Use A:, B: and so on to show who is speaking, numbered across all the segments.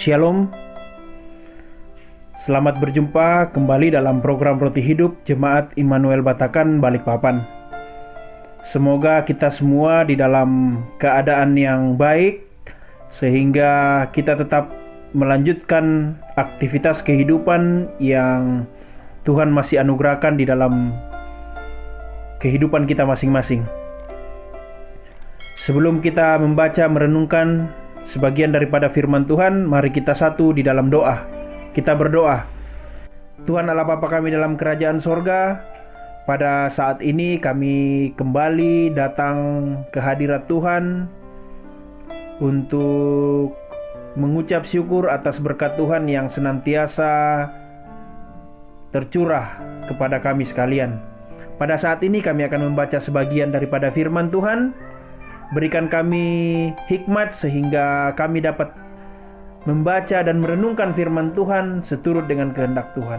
A: Shalom. Selamat berjumpa kembali dalam program Roti Hidup Jemaat Immanuel Batakan Balikpapan. Semoga kita semua di dalam keadaan yang baik, sehingga kita tetap melanjutkan aktivitas kehidupan yang Tuhan masih anugerahkan di dalam kehidupan kita masing-masing. Sebelum kita membaca merenungkan sebagian daripada firman Tuhan, mari kita satu di dalam doa. Kita berdoa. Tuhan Allah Bapa kami dalam kerajaan sorga, pada saat ini kami kembali datang ke hadirat Tuhan untuk mengucap syukur atas berkat Tuhan yang senantiasa tercurah kepada kami sekalian. Pada saat ini kami akan membaca sebagian daripada firman Tuhan. Berikan kami hikmat sehingga kami dapat membaca dan merenungkan firman Tuhan seturut dengan kehendak Tuhan.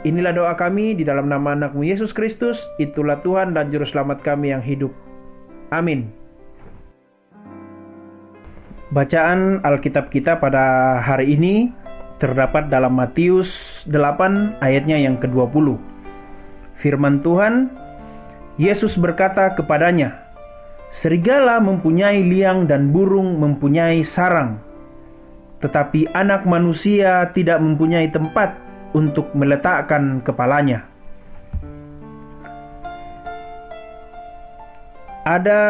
A: Inilah doa kami di dalam nama anak-Mu Yesus Kristus. Itulah Tuhan dan Juru Selamat kami yang hidup. Amin. Bacaan Alkitab kita pada hari ini terdapat dalam Matius 8 ayatnya yang ke-20. Firman Tuhan, Yesus berkata kepadanya, "Serigala mempunyai liang dan burung mempunyai sarang, tetapi anak manusia tidak mempunyai tempat untuk meletakkan kepalanya." Ada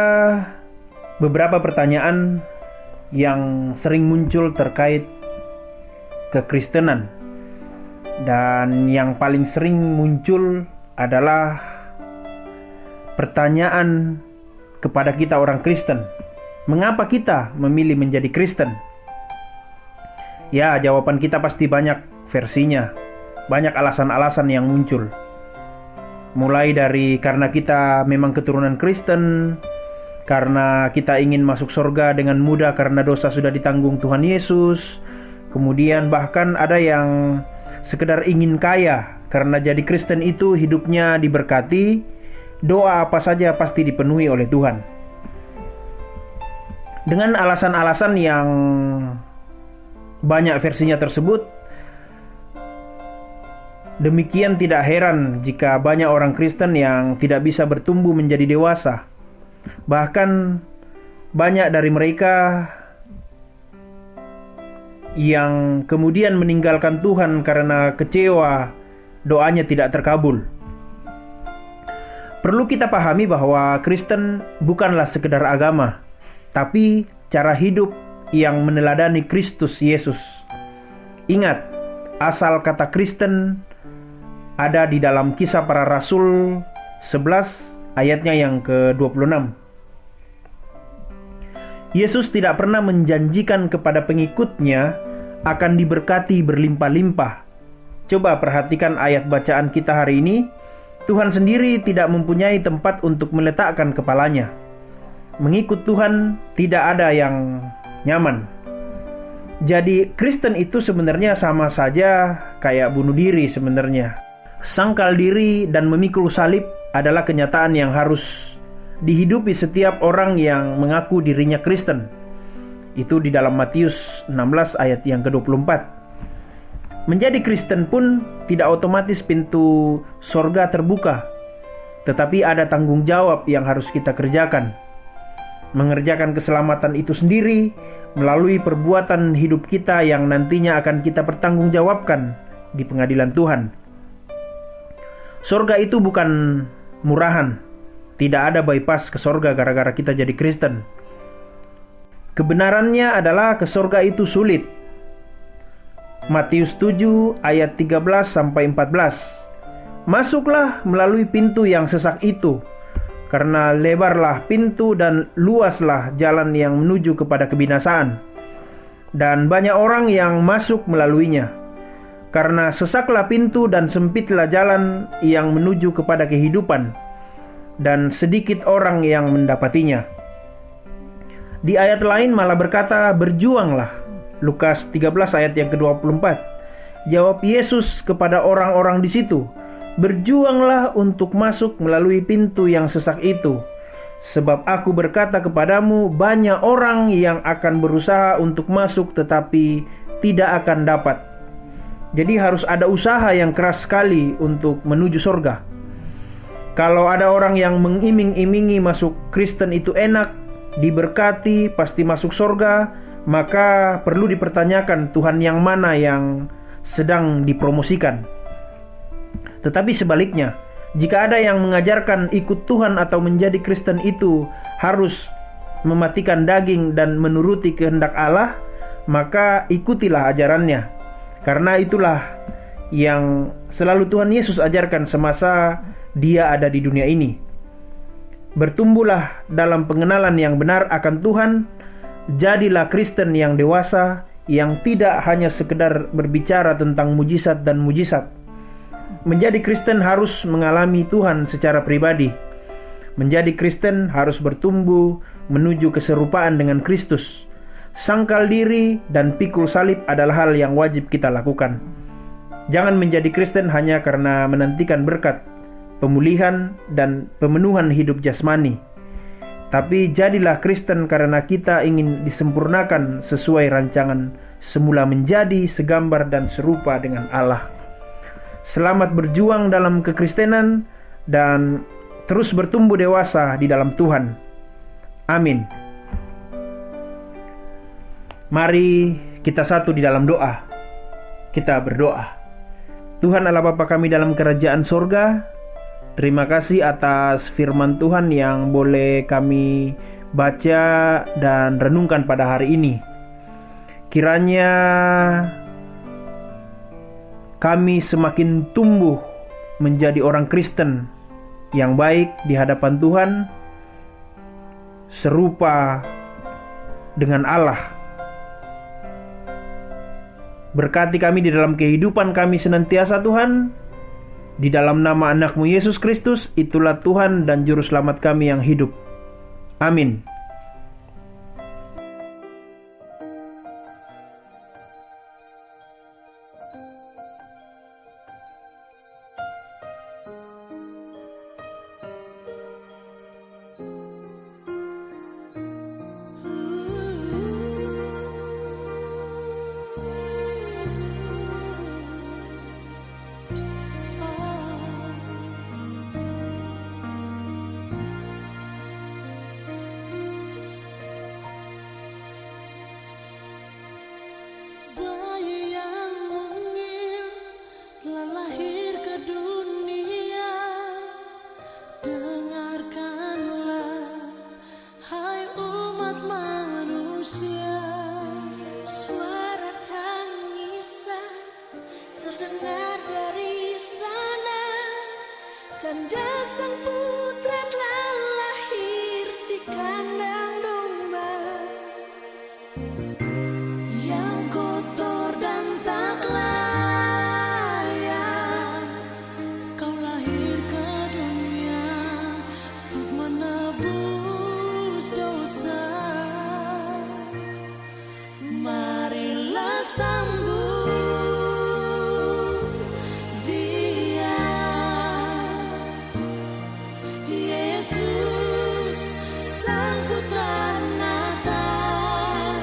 A: beberapa pertanyaan yang sering muncul terkait kekristenan, dan yang paling sering muncul adalah pertanyaan kepada kita orang Kristen, mengapa kita memilih menjadi Kristen? Ya, jawaban kita pasti banyak versinya, banyak alasan-alasan yang muncul. Mulai dari karena kita memang keturunan Kristen, karena kita ingin masuk surga dengan mudah karena dosa sudah ditanggung Tuhan Yesus. Kemudian bahkan ada yang sekedar ingin kaya, karena jadi Kristen itu hidupnya diberkati, doa apa saja pasti dipenuhi oleh Tuhan. Dengan alasan-alasan yang banyak versinya tersebut, demikian tidak heran jika banyak orang Kristen yang tidak bisa bertumbuh menjadi dewasa. Bahkan banyak dari mereka yang kemudian meninggalkan Tuhan karena kecewa doanya tidak terkabul. Perlu kita pahami bahwa Kristen bukanlah sekedar agama, tapi cara hidup yang meneladani Kristus Yesus. Ingat, asal kata Kristen ada di dalam Kisah Para Rasul 11 ayatnya yang ke-26. Yesus tidak pernah menjanjikan kepada pengikutnya akan diberkati berlimpah-limpah. Coba perhatikan ayat bacaan kita hari ini. Tuhan sendiri tidak mempunyai tempat untuk meletakkan kepalanya. Mengikut Tuhan tidak ada yang nyaman. Jadi Kristen itu sebenarnya sama saja kayak bunuh diri sebenarnya. Sangkal diri dan memikul salib adalah kenyataan yang harus dihidupi setiap orang yang mengaku dirinya Kristen. Itu di dalam Matius 16 ayat yang ke-24. Menjadi Kristen pun tidak otomatis pintu sorga terbuka, tetapi ada tanggung jawab yang harus kita kerjakan. Mengerjakan keselamatan itu sendiri melalui perbuatan hidup kita yang nantinya akan kita pertanggungjawabkan di pengadilan Tuhan. Sorga itu bukan murahan. Tidak ada bypass ke sorga gara-gara kita jadi Kristen. Kebenarannya adalah ke sorga itu sulit. Matius 7 ayat 13-14. Masuklah melalui pintu yang sesak itu, karena lebarlah pintu dan luaslah jalan yang menuju kepada kebinasaan, dan banyak orang yang masuk melaluinya. Karena sesaklah pintu dan sempitlah jalan yang menuju kepada kehidupan, dan sedikit orang yang mendapatinya. Di ayat lain malah berkata, berjuanglah. Lukas 13 ayat yang ke-24. Jawab Yesus kepada orang-orang di situ, berjuanglah untuk masuk melalui pintu yang sesak itu, Sebab aku berkata kepadamu, banyak orang yang akan berusaha untuk masuk tetapi tidak akan dapat. Jadi harus ada usaha yang keras sekali untuk menuju surga. Kalau ada orang yang mengiming-imingi masuk Kristen itu enak, diberkati, pasti masuk surga, maka perlu dipertanyakan Tuhan yang mana yang sedang dipromosikan. Tetapi sebaliknya, jika ada yang mengajarkan ikut Tuhan atau menjadi Kristen itu harus mematikan daging dan menuruti kehendak Allah, maka ikutilah ajarannya. Karena itulah yang selalu Tuhan Yesus ajarkan semasa Dia ada di dunia ini. Bertumbuhlah dalam pengenalan yang benar akan Tuhan, jadilah Kristen yang dewasa, yang tidak hanya sekedar berbicara tentang mujizat dan mujizat. Menjadi Kristen harus mengalami Tuhan secara pribadi. Menjadi Kristen harus bertumbuh menuju keserupaan dengan Kristus. Sangkal diri dan pikul salib adalah hal yang wajib kita lakukan. Jangan menjadi Kristen hanya karena menantikan berkat, pemulihan, dan pemenuhan hidup jasmani. Tapi jadilah Kristen karena kita ingin disempurnakan sesuai rancangan semula menjadi segambar dan serupa dengan Allah. Selamat berjuang dalam kekristenan dan terus bertumbuh dewasa di dalam Tuhan. Amin. Mari kita satu di dalam doa. Kita berdoa. Tuhan Allah Bapa kami dalam kerajaan sorga, terima kasih atas firman Tuhan yang boleh kami baca dan renungkan pada hari ini. Kiranya kami semakin tumbuh menjadi orang Kristen yang baik di hadapan Tuhan, serupa dengan Allah. Berkati kami di dalam kehidupan kami senantiasa Tuhan. Di dalam nama anak-Mu Yesus Kristus, itulah Tuhan dan Juru Selamat kami yang hidup. Amin.
B: Tanda sang putra telah lahir di kandang domba yang kotor dan tak layak. Kau lahir ke dunia untuk menebus dosa. Marilah sambut Yesus, Sang Putra Natal,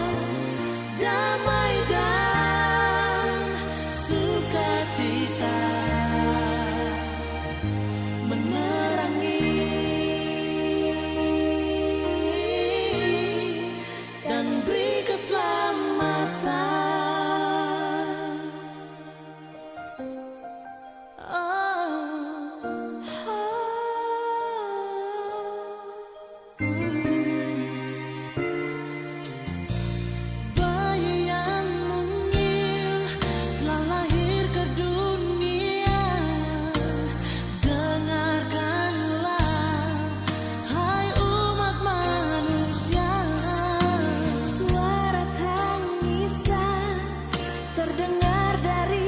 B: damai dan sukacita menerangi dan beri keselamatan. Bayi yang mungil telah lahir ke dunia. Dengarkanlah, hai umat manusia. Suara tangisan terdengar dari